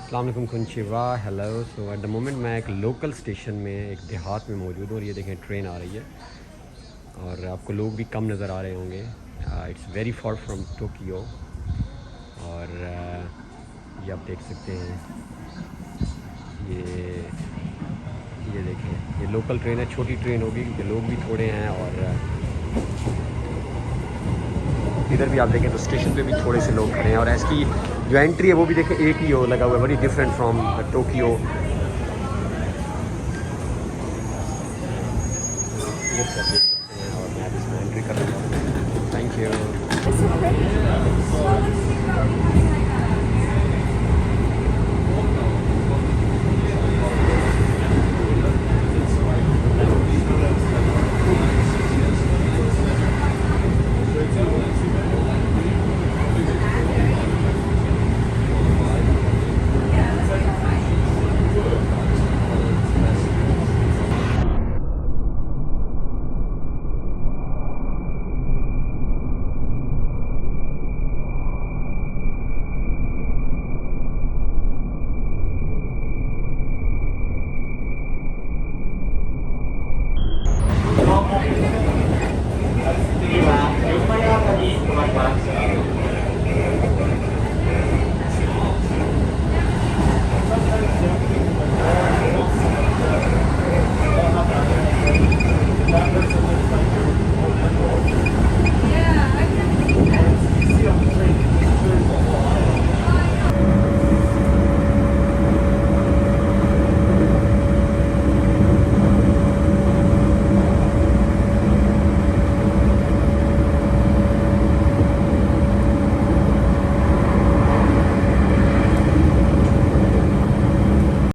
अस्सलाम वालेकुम कुंचिवा hello. So at the moment मैं एक लोकल स्टेशन में एक देहात में मौजूद हूँ और ये देखें ट्रेन आ रही है और आपको लोग भी कम नज़र आ रहे होंगे। It's very far from Tokyo और ये आप देख सकते हैं। ये देखें, ये लोकल ट्रेन है, छोटी ट्रेन होगी क्योंकि लोग भी थोड़े हैं। और इधर भी आप देखें तो स्टेशन पे भी थोड़े से लोग खड़े हैं और इसकी जो एंट्री है वो भी देखें एक ही हो लगा हुआ है, बड़ी डिफरेंट फ्रॉम टोक्यो।